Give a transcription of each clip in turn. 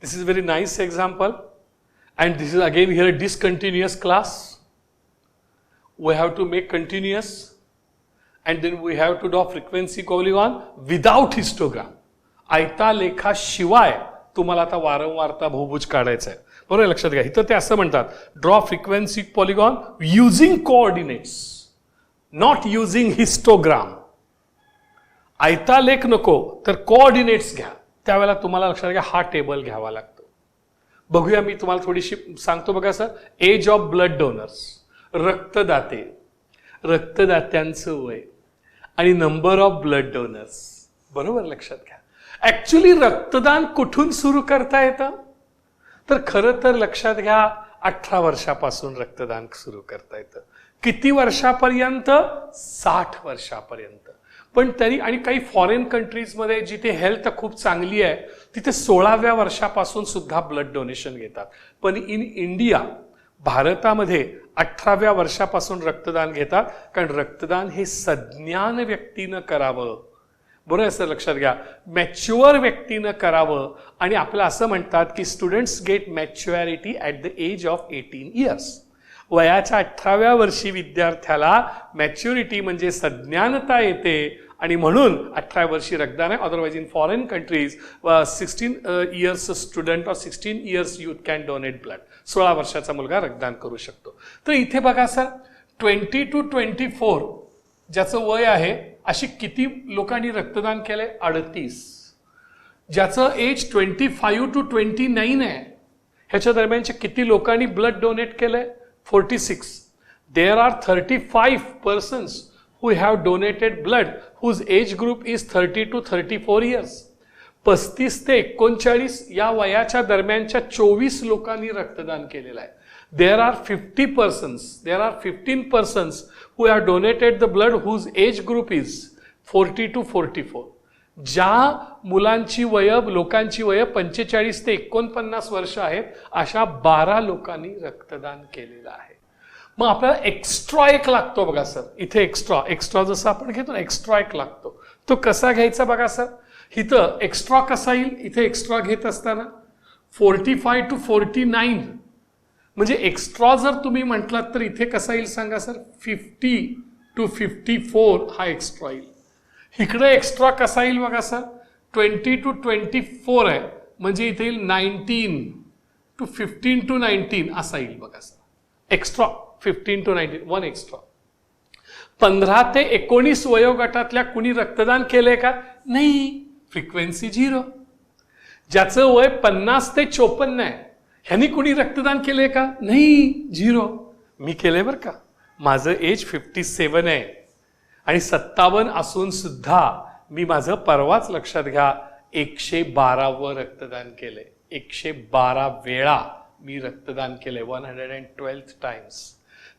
This is a very nice example. And this is again here a discontinuous class. We have to make continuous. And then we have to draw frequency polygon without histogram. आयता लेखा शिवाय तुम्हाला आता वारंवारता बहुभुज काढायचा आहे. बरोबर लक्षात घ्या. इथं ते असं म्हणतात draw frequency polygon using coordinates not using histogram. आयतालेख नको तर कोऑर्डिनेट्स घ्या. त्यावेळेला तुम्हाला लक्षात घ्या हा टेबल घ्यावा लागतो. बघूया मी तुम्हाला थोडीशी सांगतो बघा sir. Age of blood donors, रक्तदाते, रक्तदात्यांचं वय आणि नंबर ऑफ ब्लड डोनर्स. बरोबर लक्षात घ्या. ऍक्च्युली रक्तदान कुठून सुरू करता येतं तर खरं तर लक्षात घ्या 18 वर्षापासून रक्तदान सुरू करता येतं. किती वर्षापर्यंत? 60 वर्षापर्यंत. पण तरी आणि काही फॉरेन कंट्रीजमध्ये जिथे हेल्थ खूप चांगली आहे तिथे 16व्या वर्षापासून सुद्धा ब्लड डोनेशन घेतात. पण इन इंडिया, भारतामध्ये 18व्या वर्षापासून रक्तदान घेतात. कारण रक्तदान हे सज्ञान व्यक्तीनं करावं. बरोबर असं लक्षात घ्या. मॅच्युअर व्यक्तीनं करावं. आणि आपलं असं म्हणतात की students get maturity at the age of 18 years. वयाच्या 18व्या वर्षी विद्यार्थ्याला मॅच्युरिटी म्हणजे सज्ञानता येते आणि म्हणून 18 वर्षी रक्तदान आहे. Otherwise in foreign countries 16 years student और 16 years youth can donate blood. 16 वर्षाचा मुलगा रक्तदान करू शकतो. तर इथे बघा सर 20 to 24 ज्याचं वय आहे अशी किती लोकांनी रक्तदान केलंय? 38. ज्याचं एज 25 to 29 आहे ह्याच्या दरम्यानच्या किती लोकांनी ब्लड डोनेट केलंय? 46. There are 35 persons who have donated blood whose age group is 30 to 34 years. 35 ते 39 या वयाच्या दरम्यानच्या 24 लोकांनी रक्तदान केलेलं आहे. There are 15 persons who have donated the blood whose age group is 40 to 44. ज्या मुलांची वय, लोकांची वय 45 ते 49 वर्ष आहेत अशा 12 लोकांनी रक्तदान केलेलं आहे. मग आपल्याला एक्स्ट्रा एक लागतो बघा सर. इथे एक्स्ट्रा जसं आपण घेतो ना एक्स्ट्रा एक लागतो. तो कसा घ्यायचा बघा सर. इथं एक्स्ट्रा कसा येईल? इथे एक्स्ट्रा घेत असताना 45 to 49 म्हणजे एक्स्ट्रा जर तुम्ही म्हटलात तर इथे कसा येईल सांगा सर. 50 to 54 हा एक्स्ट्रा येईल. इकडे एक्स्ट्रा कसा येईल बघा सर. 20 to 24 आहे म्हणजे इथे येईल 19 to 15 to 19 असा येईल बघा sir. Extra 15 to 19 one extra. 15 ते 19 वयोगटातल्या कुणी रक्तदान केलंय का? नाही. फ्रिक्वेन्सी 0. ज्याचं वय 50 ते 54 आहे ह्यांनी कुणी रक्तदान केलंय का? नाही. 0. मी केलंय बरं का. माझं एज 57 आहे आणि 57 असून सुद्धा मी माझं परवाच लक्षात घ्या 112वं रक्तदान केलंय. 112 वेळा मी रक्तदान केलंय. 112 टाइम्स.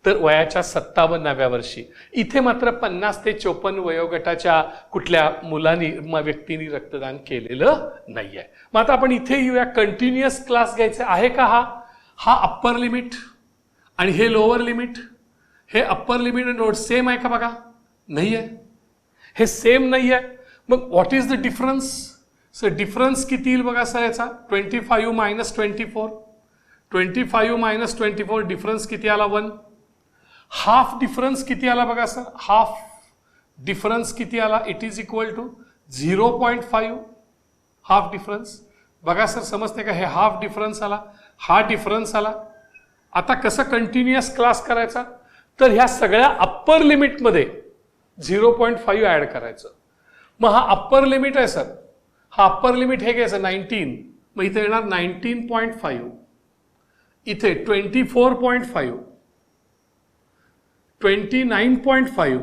तर वयाच्या 57व्या वर्षी. इथे मात्र 50 ते 54 वयोगटाच्या कुठल्या मुलांनी व्यक्तींनी रक्तदान केलेलं नाहीये. मग आता आपण इथे येऊया. कंटिन्युअस क्लास घ्यायचा आहे का? हा अप्पर लिमिट आणि हे लोअर लिमिट. हे अप्पर लिमिट आणि लोअर सेम आहे का बघा? नाही आहे. हे सेम नाही आहे. मग what is the difference? Sir difference किती येईल बघा सर याचा. 25 मायनस 24. 25 मायनस 24 डिफरन्स किती आला? 1. हाफ डिफरन्स किती आला बघा सर. हाफ डिफरन्स किती आला? It is equal to 0.5. Half difference बघा सर समजते का. हे हाफ डिफरन्स आला, हा डिफरन्स आला. आता कसं कंटिन्युअस क्लास करायचा तर ह्या सगळ्या अप्पर लिमिटमध्ये 0.5 ऍड करायचं. मग हा अप्पर लिमिट आहे सर. हा अप्पर लिमिट हे घ्यायचं 19. मग इथे येणार 19.5. इथे 24.5, 29.5,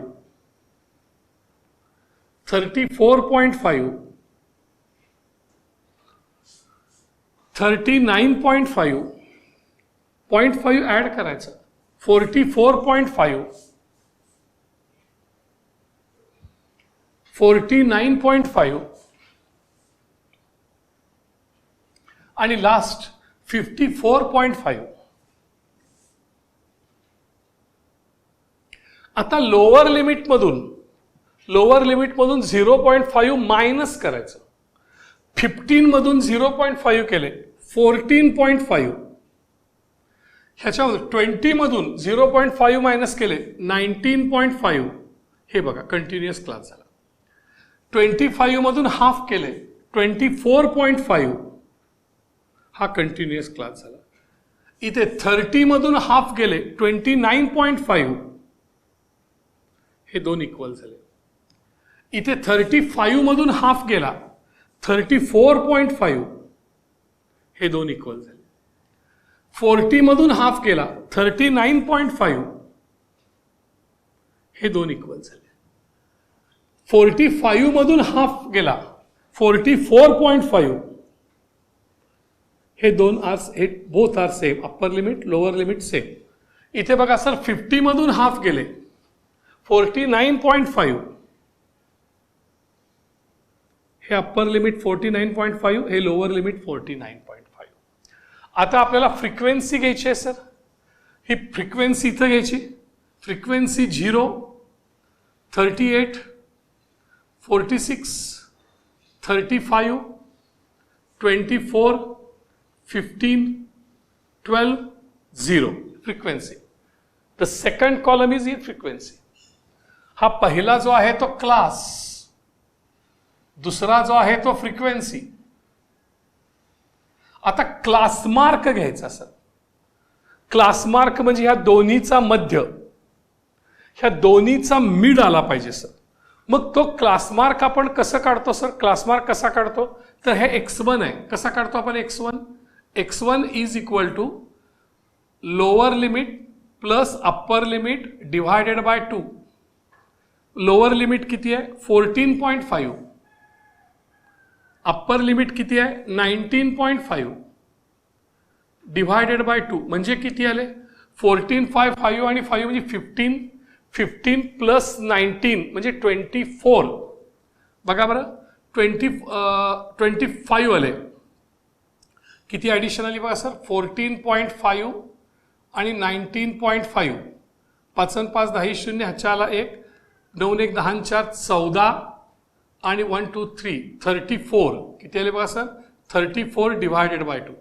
34.5, 39.5, 0.5 ऍड करायचं. 44.5, 49.5 आणि लास्ट 54.5. आता लोअर लिमिटमधून 0.5 मायनस करायचं. 15 मधून 0.5 केले 14.5 ह्याच्यामध्ये 20 मधून 0.5 मायनस केले 19.5 हे बघा कंटिन्युअस क्लास झाला. 25 मधून हाफ केले 24.5 हा कंटिन्युअस क्लास झाला. इथे 30 मधून हाफ गेले 29.5 हे दोन इक्वल झाले. इथे 35 मधून हाफ गेला 34.5 हे दोन इक्वल झाले. 40 मधून हाफ गेला 39.5 हे दोन इक्वल झाले. 45 मधून हाफ गेला 44.5 हे दोन हे both are same. Upper limit lower limit same. इथे बघा सर 50 मधून हाफ गेले 49.5 हे अप्पर लिमिट 49.5 हे लोअर लिमिट 49.5. आता आपल्याला फ्रिक्वेन्सी घ्यायची आहे सर. ही फ्रिक्वेन्सी इथं घ्यायची. Frequency 0, 38, 46, 35, 24, 15, 12, 0 frequency. The second column is he frequency. हा पहिला जो आहे तो क्लास, दुसरा जो आहे तो फ्रिक्वेन्सी. आता क्लास मार्क घ्यायचा सर. क्लास मार्क म्हणजे ह्या दोन्हीचा मध्य, ह्या दोन्हीचा मिड आला पाहिजे सर. मग तो क्लास मार्क आपण कसं काढतो सर? क्लास मार्क कसा काढतो तर हे x1 आहे. कसा काढतो आपण x1? x1 is equal to lower limit plus upper limit divided by 2. Lower limit किती आहे 14.5, अप्पर लिमिट किती आहे 19.5 डिवायडेड बाय 2 म्हणजे किती आले 14, 5 आणि 5 म्हणजे 15. 15 प्लस 19 म्हणजे 24. बघा बरं 25 आले. किती ॲडिशन आली बघा सर 14.5 आणि 19.5. 5 आणि 5 10 0 ह्याच्या आला 1, 9 1 10 4 14 आणि 1 2 3 34. किती आले बघा सर 34 डिवायडेड बाय 2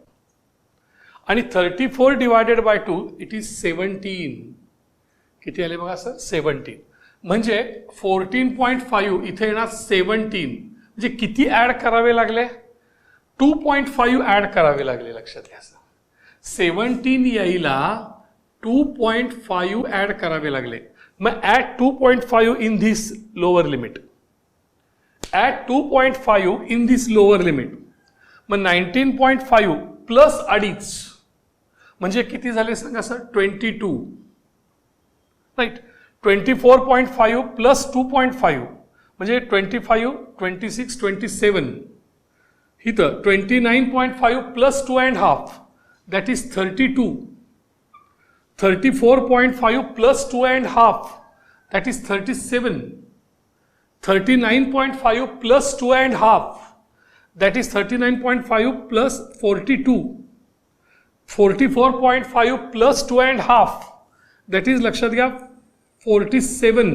आणि 34 डिवायडेड बाय 2 इट इज 17. किती आले बघा सर 17. म्हणजे 14.5 इथे येणार 17. म्हणजे किती ॲड करावे लागले 2.5 ॲड करावे लागले. लक्षात घ्या सर 17 यायला 2.5 ॲड करावे लागले. मग add 2.5 in this lower limit. Add 2.5 in this lower limit. मग 19.5 प्लस अडीच म्हणजे किती झाले सांगा सर 22. राईट. 24.5 प्लस 2.5 म्हणजे 25, 26, 27. इथं 29.5 plus 2.5 that is 32. 34.5 plus 2.5 that is 37. 39.5 plus 2.5 that is 39.5 plus 42. 44.5 plus 2.5 that is लक्षात घ्या 47.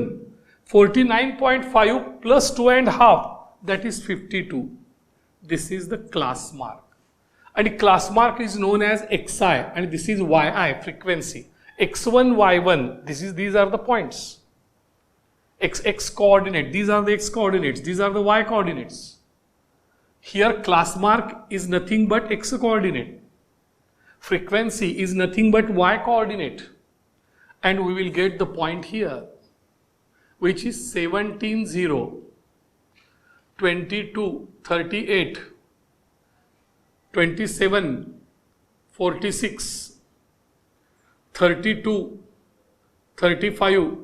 49.5 plus 2.5 that is 52. This is the class mark. आणि class mark is known as XI आणि this is YI frequency. X1, Y1 these are the points. X coordinate, these are the X coordinates, these are the Y coordinates. Here class mark is nothing but X coordinate. Frequency is nothing but Y coordinate. And we will get the point here, which is 17, 0, 22, 38, 27, 46, 32, 35,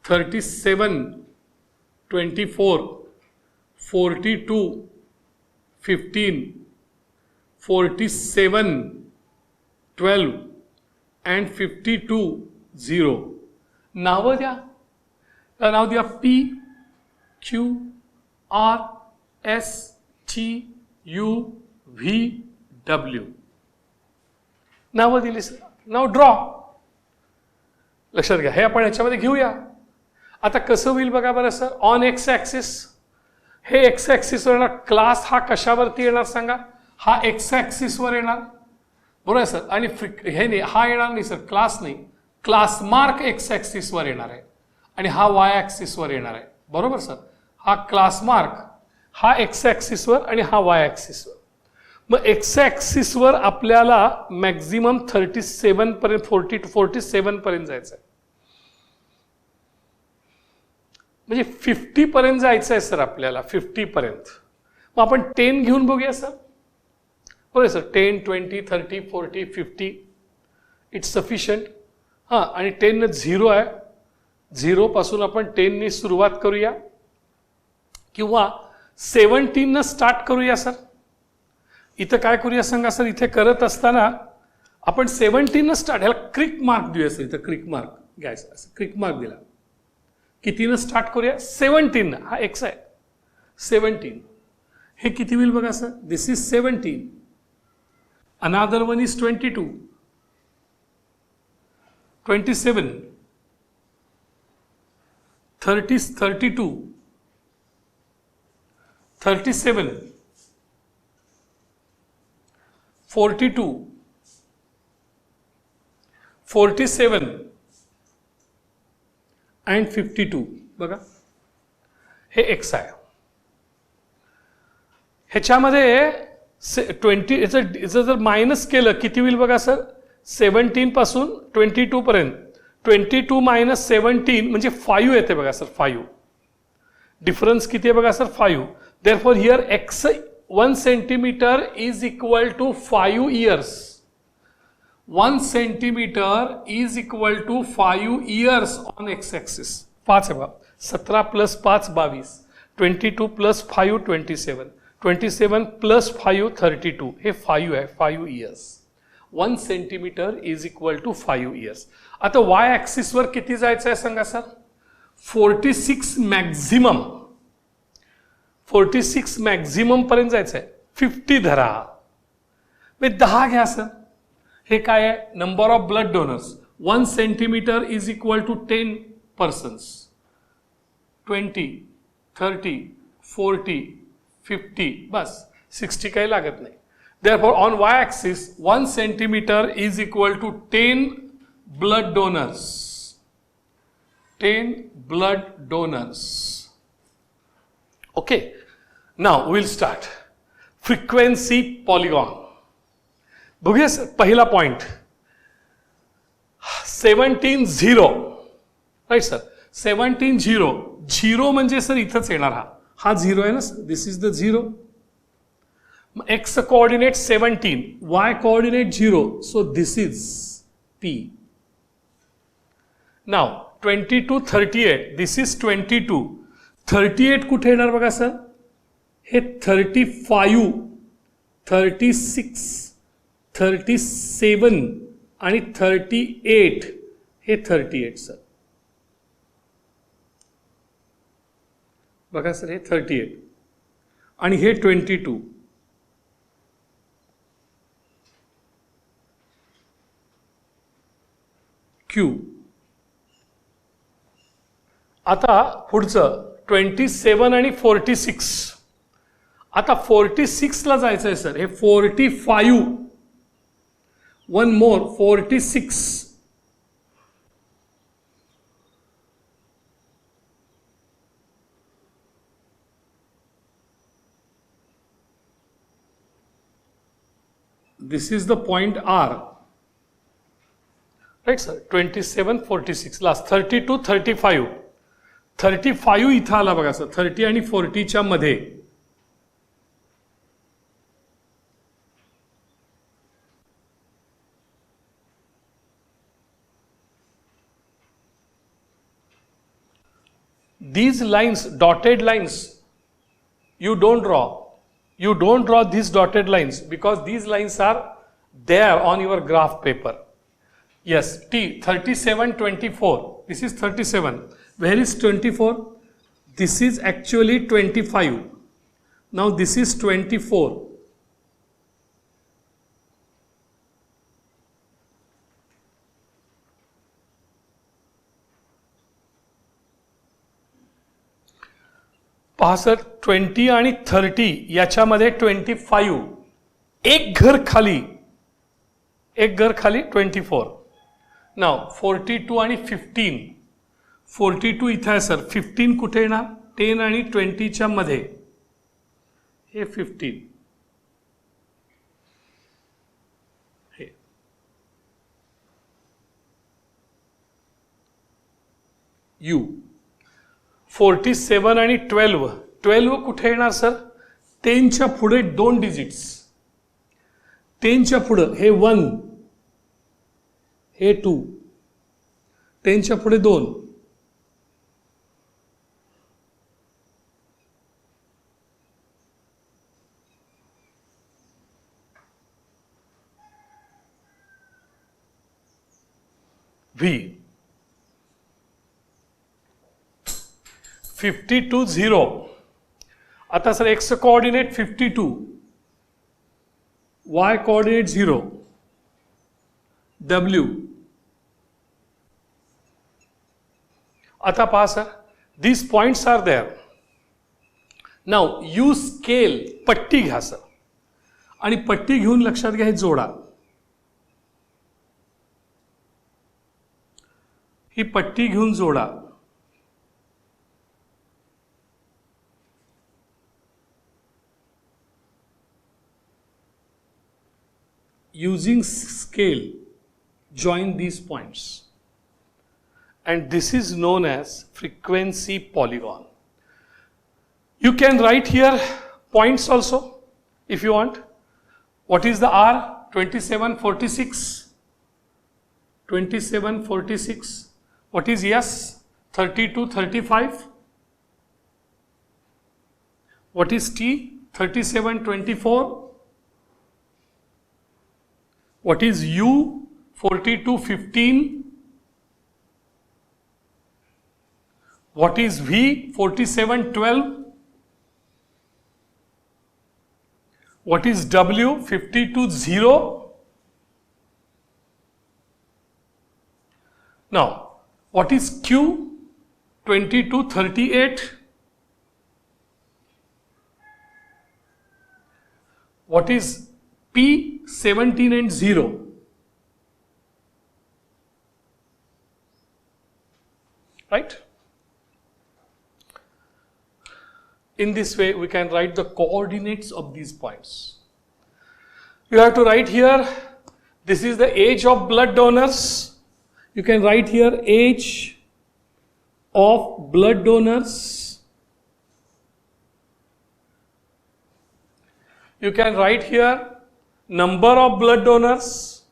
37, 24, 42, 15, 47, 12 and 52, 0. नावं द्या. नाव द्या P, Q, R, S, T, U, V, W. नावं दिली sir. नाव draw. लक्षात घ्या हे आपण ह्याच्यामध्ये घेऊया. आता कसं होईल बघा बरं सर. ऑन एक्स ॲक्सिस हे एक्स ॲक्सिसवर येणार. क्लास हा कशावरती येणार सांगा हा एक्स ॲक्सिसवर येणार, बरोबर आहे सर. आणि हे नाही, हा येणार नाही सर, क्लास नाही, क्लास मार्क एक्स ॲक्सिसवर येणार आहे आणि हा वाय ॲक्सिसवर येणार आहे, बरोबर सर. हा क्लास मार्क हा एक्स ॲक्सिसवर आणि हा वाय ॲक्सिसवर. मग एक्स ॲक्सिसवर आपल्याला मॅक्झिमम 37 पर्यंत 40 to 47 पर्यंत जायचं आहे, म्हणजे 50 पर्यंत जायचं आहे सर आपल्याला, 50 पर्यंत. मग आपण 10 घेऊन बघूया सर, बरोबर सर. 10, 20, 30, 40, 50 it's sufficient. हां, आणि 10 0 आहे, 0 पासून आपण 10 सुरुवात करूया किंवा 17 स्टार्ट करूया सर. इथं काय करूया सांगा सर, इथे करत असताना आपण 17 स्टार्ट, ह्याला क्रिक मार्क देऊया सर. इथं क्रिक मार्क घ्यायचा, असं क्रिक मार्क दिला. कितीनं स्टार्ट करूया? 17. हा एक्स आहे, 17. हे किती होईल बघा sir, this is 17. Another one is 22, 27, 30, 32, 37, 42, 47 and 52. बघा, हे एक्स आहे. ह्याच्यामध्ये 20 याचं जर मायनस केलं किती होईल बघा सर, 17 पासून 22 पर्यंत. 22 मायनस 17 म्हणजे 5 येते बघा सर, 5. डिफरन्स किती आहे बघा sir, 5. Therefore here X 1 centimetre is equal to 5 years. 1 centimetre is equal to 5 years on X axis. 5 आहे बघा, 17 प्लस 5 22, 22 प्लस 5 27, 27 प्लस 5 32. हे 5 आहे, 5 years. 1 centimetre is equal to 5 years. आता वाय ॲक्सिसवर किती जायचं आहे सांगा सर, 46 मॅक्झिमम. 46 मॅक्झिमम पर्यंत जायचं आहे. 50 धरा, 10 घ्या सर. हे काय आहे, number of blood donors. 1 centimetre is equal to 10 persons. 20, 30, 40, 50, बस. 60 काही लागत नाही. Therefore, on y-axis, 1 centimeter is equal to 10 blood donors. 10 blood donors. Okay. Now we'll start. Frequency polygon. बघूया सर, पहिला पॉइंट 17 0. Right sir, 17 0. 0 म्हणजे सर इथंच येणार, हा 0 आहे ना sir, this is the 0. X coordinate 17, Y coordinate 0, so this is P. Now 22 38, this is 22. 38 कुठे येणार बघा सर, हे 35, 36, 37 आणि 38. हे 38 सर, बघा सर, हे 38 आणि हे 22. Q. आता पुढचं 27 आणि 46. आता 46 ला जायचं आहे सर, हे 45. One more 46. This is the point R. Right sir, 27, 46 last. 32, 35. 35 इथं आला बघा सर, 30 आणि 40च्या मध्ये. These lines, dotted lines, you don't draw. You don't draw these dotted lines because these lines are there on your graph paper. Yes, T 37 24. This is 37. Where is 24? This is actually 25. Now this is 24. पहा sir, 20 आणि 30 याच्यामध्ये 25. एक घर खाली 24. नाव 42 आणि 15. 42 इथं आहे sir, 15 कुठे येणार? 10 आणि 20च्या मध्ये, हे 15. हे यू. 47 आणि 12 कुठे येणार सर? 10च्या पुढे 2 डिजिट्स. 10च्या पुढं हे 1, हे 2, 10च्या पुढे 2. व्ही. 52 0. आता sir x coordinate 52, Y coordinate 0, W. आता पहा sir, these points are there. Now use scale. पट्टी घ्या सर, आणि पट्टी घेऊन लक्षात घ्या, हे जोडा. ही पट्टी घेऊन जोडा. Using scale, join these points, and this is known as frequency polygon. You can write here points also if you want. What is the R? 2746. 2746. What is S? 3235. What is T? 3724. What is U? 4215. What is V? 4712. What is W? 520. Now, what is Q? 2238. What is P? 17 and 0. Right? In this way, we can write the coordinates of these points. You have to write here, this is the age of blood donors. You can write here age of blood donors. You can write here number of blood donors.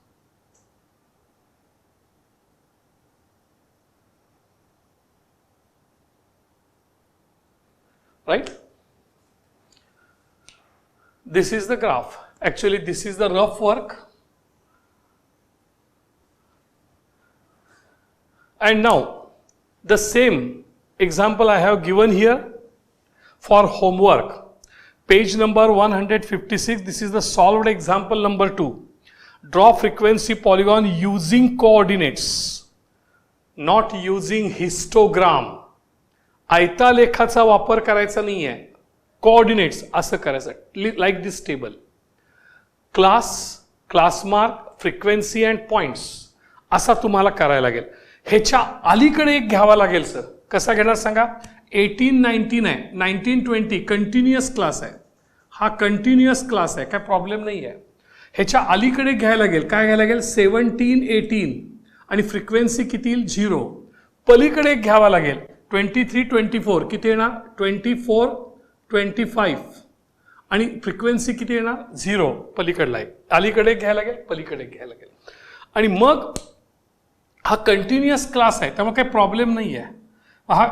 Right? This is the graph. Actually, this is the rough work. And now, the same example I have given here for homework. Page number 156, this is the solved example number 2. Draw frequency polygon using coordinates, not using histogram. आयतालेखाचा वापर करायचा नाही आहे, coordinates असं करायचं, like this table. Class mark, frequency and points असा तुम्हाला करायला लागेल. ह्याच्या अलीकडे एक घ्यावा लागेल सर. कसा घेणार सांगा? 1819 आहे, 1920 कंटिन्युअस क्लास आहे. हा कंटिन्युअस क्लास आहे, काय प्रॉब्लेम नाही आहे. ह्याच्या अलीकडे घ्यायला लागेल, काय घ्यायला लागेल? 1718 आणि फ्रिक्वेन्सी किती येईल? 0. पलीकडे एक घ्यावा लागेल 2324, किती येणार? 2425 आणि फ्रिक्वेन्सी किती येणार? 0. पलीकडला आहे, अलीकडे घ्यायला लागेल, पलीकडे घ्यायला लागेल. आणि मग हा कंटिन्युअस क्लास आहे, त्यामुळे काही प्रॉब्लेम नाही आहे. हा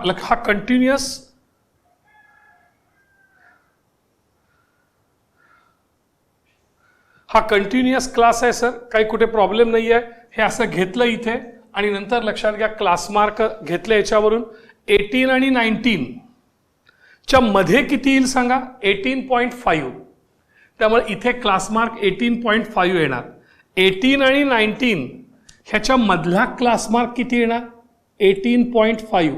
कंटिन्युअस क्लास आहे सर, काही कुठे प्रॉब्लेम नाही आहे. हे असं घेतलं इथे आणि नंतर लक्षात घ्या क्लास मार्क घेतलं याच्यावरून. 18 आणि 19 च्या मध्ये किती येईल सांगा? 18.5. त्यामुळे इथे क्लास मार्क 18.5 येणार. 18 आणि 19 ह्याच्या मधला क्लास मार्क किती येणार? 18.5.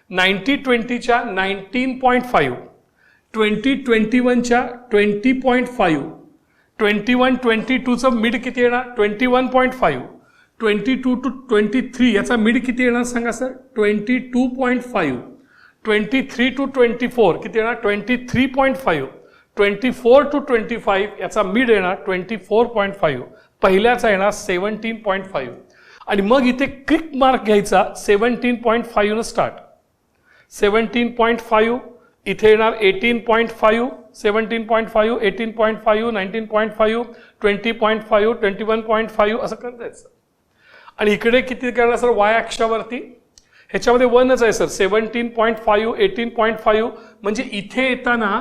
90-20च्या 19.5, 20-21च्या 20.5, 21 22चं मिड किती येणार 21.5. 22 to 23 याचा मिड किती येणार सांगा सर 22.5. 23 to 24 किती येणार 23.5. 24 to 25 याचा मिड येणार 24.5. पहिल्याचा येणार 17.5. आणि मग इथे क्लिक मार्क घ्यायचा 17.5 न स्टार्ट. 17.5 इथे येणार 18.5, 17.5, 18.5, 19.5, 20.5, 21.5 असं करत जायचं. आणि इकडे किती करणार सर वाय अक्षावरती ह्याच्यामध्ये 1च आहे सर 17.5, 18.5. म्हणजे इथे येताना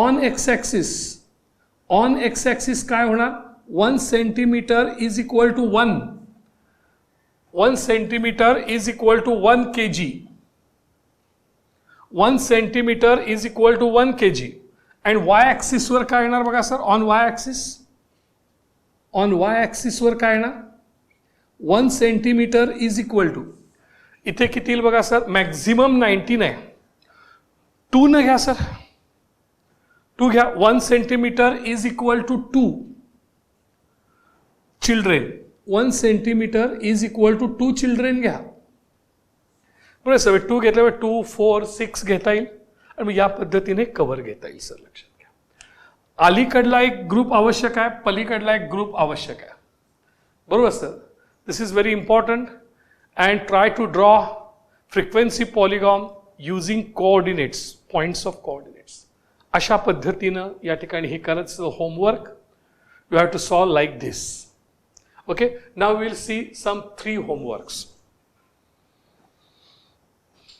ऑन एक्स ॲक्सिस काय होणार 1 centimetre is equal to 1 centimetre is equal to 1 kg. 1 centimetre is equal to 1 kg. And Y ॲक्सिसवर काय येणार बघा सर ऑन वाय ॲक्सिसवर काय येणार 1 सेंटीमीटर इज इक्वल टू इथे किती येईल बघा सर मॅक्झिमम 19 आहे 2 न घ्या सर 2 घ्या 1 centimetre is equal to 2 children 1 centimetre is equal to 2 children घ्या बरोबर सर 2 घेतल्यावर 2 4 6 घेता येईल आणि मग या पद्धतीने कव्हर घेता येईल सर लक्षात घ्या. अलीकडला एक ग्रुप आवश्यक आहे पलीकडला एक ग्रुप आवश्यक आहे बरोबर sir. This is very important and try to draw frequency polygon using coordinates points of coordinates. अशा पद्धतीनं या ठिकाणी हे करायचं homework. You have to solve like this. Okay, now we will see some 3 homeworks.